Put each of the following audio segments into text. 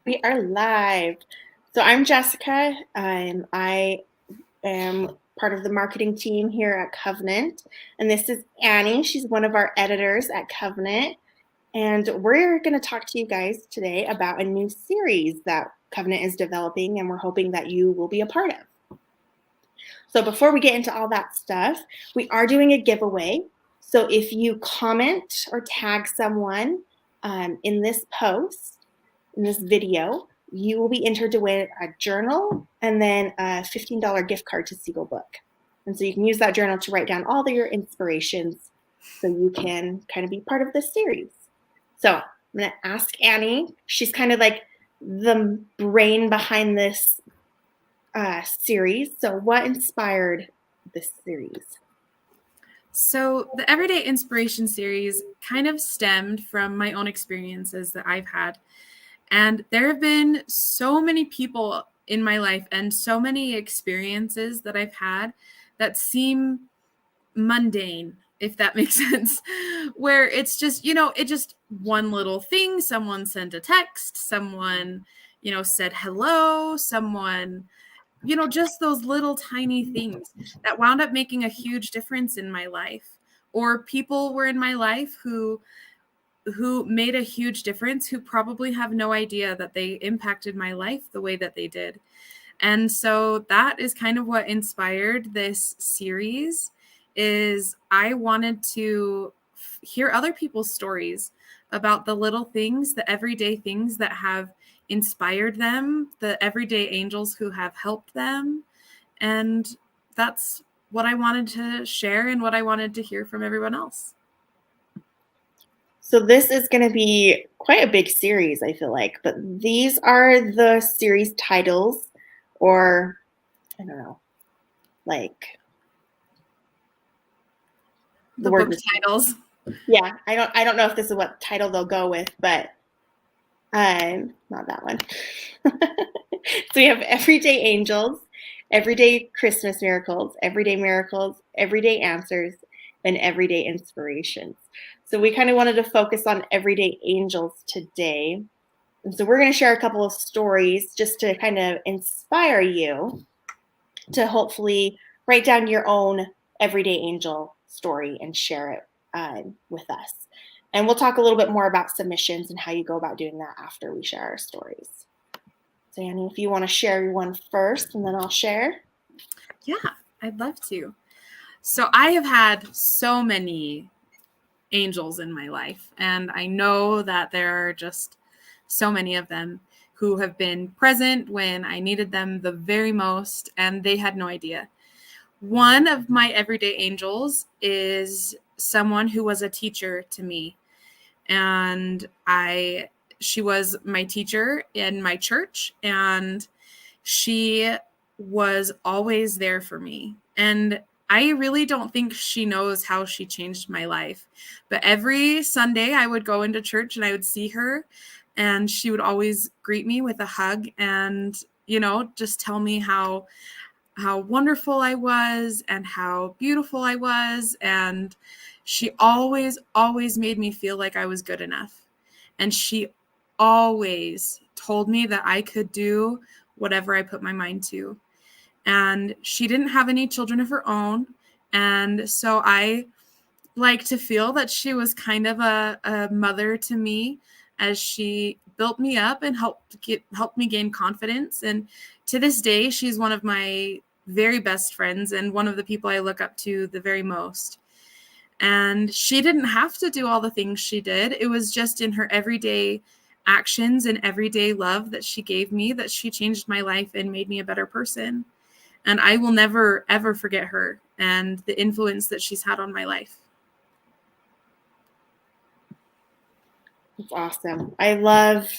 We are live. So I'm Jessica. I am part of the marketing team here at Covenant. And this is Annie. She's one of our editors at Covenant. And we're going to talk to you guys today about a new series that Covenant is developing, and we're hoping that you will be a part of. So before we get into all that stuff, we are doing a giveaway. So if you comment or tag someone in this post, in this video, you will be entered to win a journal and then a $15 gift card to Siegel Book. And so you can use that journal to write down all of your inspirations so you can kind of be part of this series. So I'm going to ask Annie. She's kind of like the brain behind this series. So what inspired this series? So the Everyday Inspiration series kind of stemmed from my own experiences that I've had. And there have been so many people in my life and so many experiences that I've had that seem mundane, if that makes sense, where it's just, it just one little thing. Someone sent a text, someone, said hello, someone, just those little tiny things that wound up making a huge difference in my life. Or people were in my life who made a huge difference, who probably have no idea that they impacted my life the way that they did. And so that is kind of what inspired this series. Is I wanted to hear other people's stories about the little things, the everyday things that have inspired them, the everyday angels who have helped them. And that's what I wanted to share and what I wanted to hear from everyone else. So this is going to be quite a big series, I feel like, but these are the series titles, or I don't know, like the book titles. Yeah, I don't know if this is what title they'll go with, but not that one. So we have Everyday Angels, Everyday Christmas Miracles, Everyday Answers, and Everyday Inspirations. So we kind of wanted to focus on Everyday Angels today. And so we're going to share a couple of stories just to kind of inspire you to hopefully write down your own Everyday Angel story and share it with us. And we'll talk a little bit more about submissions and how you go about doing that after we share our stories. So Annie, if you want to share your one first, and then I'll share. Yeah, I'd love to. So I have had so many angels in my life, and I know that there are just so many of them who have been present when I needed them the very most, and they had no idea. One of my everyday angels is someone who was a teacher to me, and she was my teacher in my church, and she was always there for me. And I really don't think she knows how she changed my life. But every Sunday I would go into church and I would see her, and she would always greet me with a hug and, just tell me how wonderful I was and how beautiful I was. And she always made me feel like I was good enough. And she always told me that I could do whatever I put my mind to. And she didn't have any children of her own. And so I like to feel that she was kind of a mother to me, as she built me up and helped me gain confidence. And to this day, she's one of my very best friends and one of the people I look up to the very most. And she didn't have to do all the things she did. It was just in her everyday actions and everyday love that she gave me that she changed my life and made me a better person. And I will never, ever forget her and the influence that she's had on my life. It's awesome. I love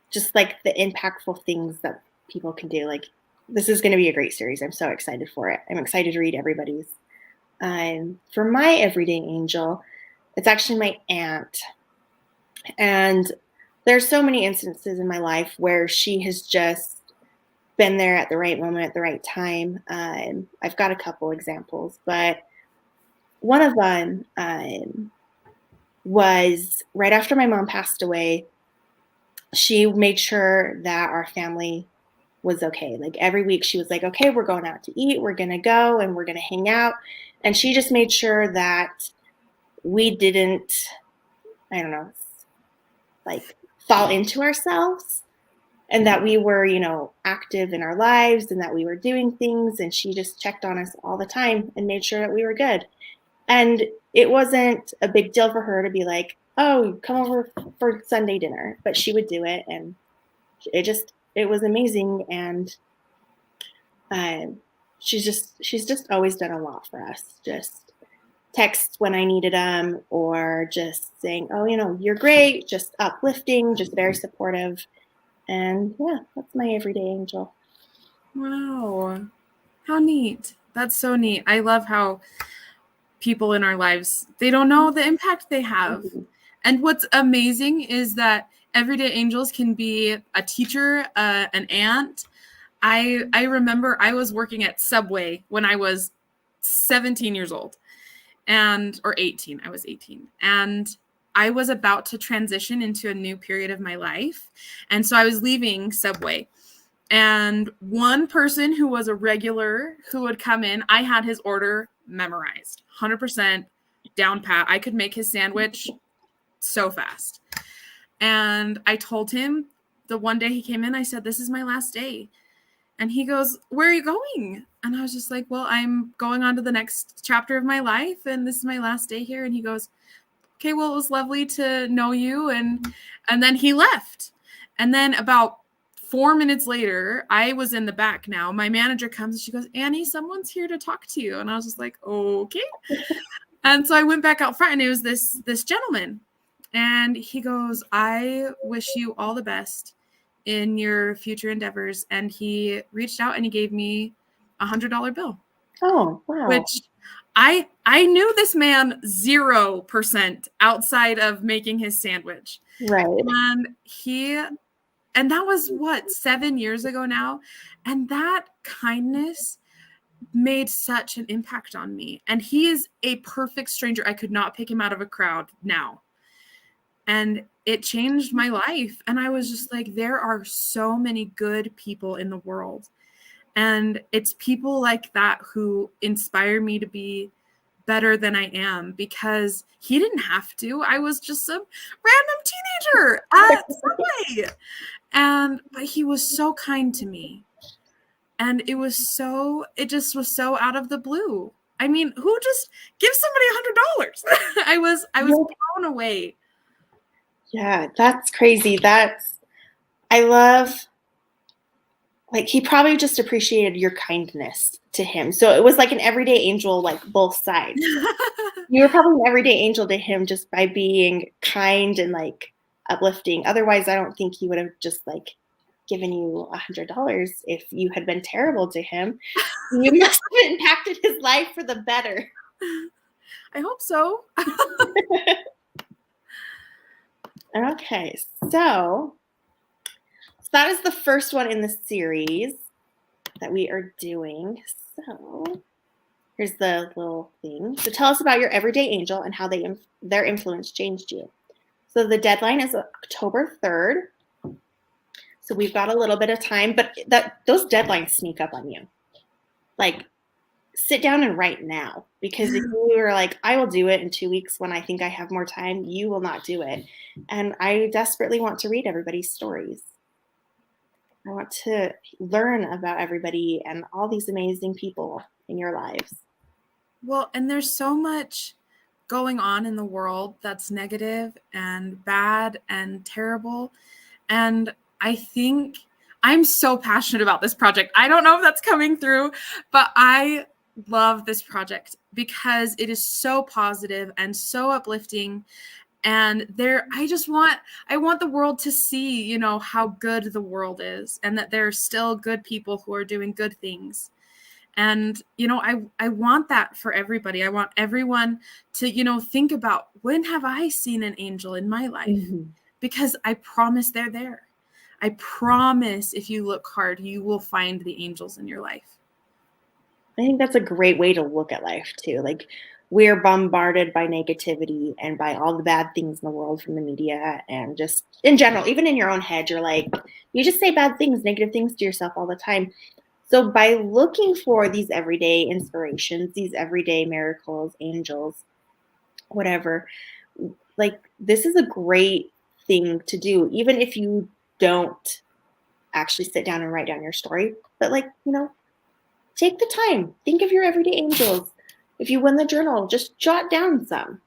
just like the impactful things that people can do. Like, this is going to be a great series. I'm so excited for it. I'm excited to read everybody's. For my everyday angel, it's actually my aunt. And there's so many instances in my life where she has just been there at the right moment, at the right time. I've got a couple examples, but one of them was right after my mom passed away. she made sure that our family was okay. Like every week she was like, okay, we're going out to eat, we're going to go and we're going to hang out. And she just made sure that we didn't, I don't know, like fall into ourselves and that we were, active in our lives and that we were doing things. And she just checked on us all the time and made sure that we were good. And it wasn't a big deal for her to be like, oh, come over for Sunday dinner, but she would do it. And it was amazing. And she's just always done a lot for us. Just texts when I needed them, or just saying, oh, you're great, just uplifting, just very supportive. And yeah, that's my everyday angel. Wow. How neat. That's so neat. I love how people in our lives, they don't know the impact they have. Mm-hmm. And what's amazing is that everyday angels can be a teacher, an aunt. I remember I was working at Subway when I was 17 years old or 18. I was 18. And I was about to transition into a new period of my life. And so I was leaving Subway. And one person who was a regular who would come in, I had his order memorized, 100% down pat. I could make his sandwich so fast. And I told him the one day he came in, I said, this is my last day. And he goes, where are you going? And I was just like, well, I'm going on to the next chapter of my life. And this is my last day here. And he goes, okay, well, it was lovely to know you. And then he left. And then about 4 minutes later, I was in the back now. My manager comes and she goes, Annie, someone's here to talk to you. And I was just like, okay. And so I went back out front and it was this gentleman. And he goes, I wish you all the best in your future endeavors. And he reached out and he gave me $100 bill. Oh, wow. Which I knew this man 0% outside of making his sandwich. Right. And that was 7 years ago now. And that kindness made such an impact on me. And he is a perfect stranger. I could not pick him out of a crowd now. And it changed my life. And I was just like, there are so many good people in the world. And it's people like that who inspire me to be better than I am, because he didn't have to. I was just some random teenager at Subway. But he was so kind to me. And it just was so out of the blue. I mean, who just gives somebody $100? I was blown away. Yeah, that's crazy. I love, like, he probably just appreciated your kindness to him. So it was like an everyday angel, like both sides. You were probably an everyday angel to him just by being kind and like uplifting. Otherwise, I don't think he would have just like given you $100 if you had been terrible to him. You must have impacted his life for the better. I hope so. Okay, so that is the first one in the series that we are doing. So here's the little thing. So tell us about your everyday angel and how their influence changed you. So the deadline is October 3rd. So we've got a little bit of time, but those deadlines sneak up on you. Like, sit down and write now, because if you were like, I will do it in 2 weeks when I think I have more time, you will not do it. And I desperately want to read everybody's stories. I want to learn about everybody and all these amazing people in your lives. Well, and there's so much going on in the world that's negative and bad and terrible. And I think I'm so passionate about this project. I don't know if that's coming through, but I love this project because it is so positive and so uplifting. And I want the world to see, how good the world is, and that there are still good people who are doing good things. And, I want that for everybody. I want everyone to, think about, when have I seen an angel in my life? Mm-hmm. Because I promise they're there. I promise if you look hard, you will find the angels in your life. I think that's a great way to look at life too. Like, we're bombarded by negativity and by all the bad things in the world from the media and just in general, even in your own head, you're like, you just say bad things, negative things to yourself all the time. So by looking for these everyday inspirations, these everyday miracles, angels, whatever, like this is a great thing to do, even if you don't actually sit down and write down your story. But like, take the time, think of your everyday angels. If you win the journal, just jot down some.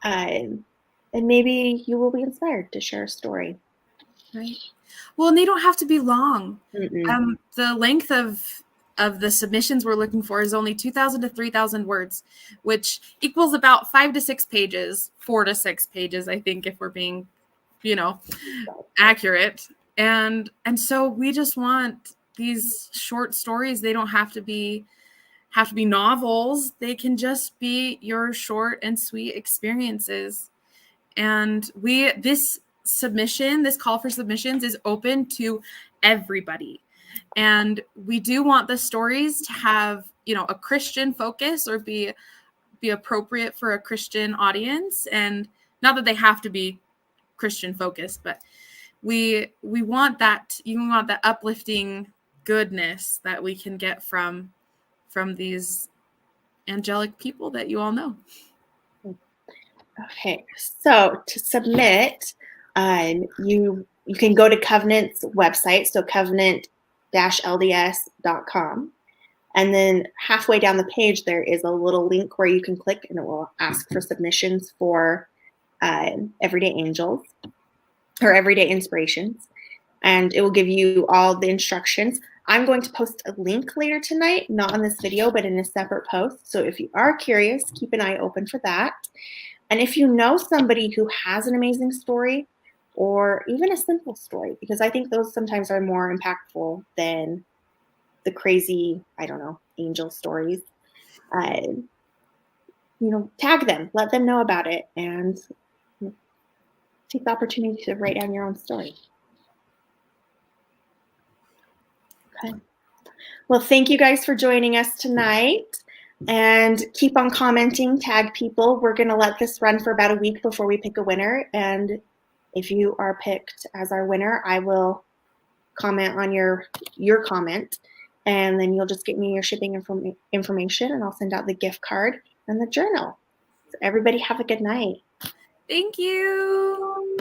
And maybe you will be inspired to share a story. Right. Well, and they don't have to be long. Mm-mm. The length of the submissions we're looking for is only 2,000 to 3,000 words, which equals about 5 to 6 pages, 4 to 6 pages, I think, if we're being, accurate. And so we just want these short stories. They don't have to be novels. They can just be your short and sweet experiences. And this call for submissions is open to everybody. And we do want the stories to have, a Christian focus or be appropriate for a Christian audience. And not that they have to be Christian focused, but we want that, uplifting goodness that we can get from these angelic people that you all know. Okay, so to submit, you can go to Covenant's website, so covenant-lds.com. And then halfway down the page, there is a little link where you can click and it will ask for submissions for Everyday Angels or Everyday Inspirations. And it will give you all the instructions. I'm going to post a link later tonight, not on this video, but in a separate post. So if you are curious, keep an eye open for that. And if you know somebody who has an amazing story or even a simple story, because I think those sometimes are more impactful than the crazy, angel stories, tag them, let them know about it, and take the opportunity to write down your own story. Okay. Well, thank you guys for joining us tonight. And keep on commenting, tag people. We're going to let this run for about a week before we pick a winner. And if you are picked as our winner, I will comment on your comment. And then you'll just get me your shipping information, and I'll send out the gift card and the journal. So everybody have a good night. Thank you.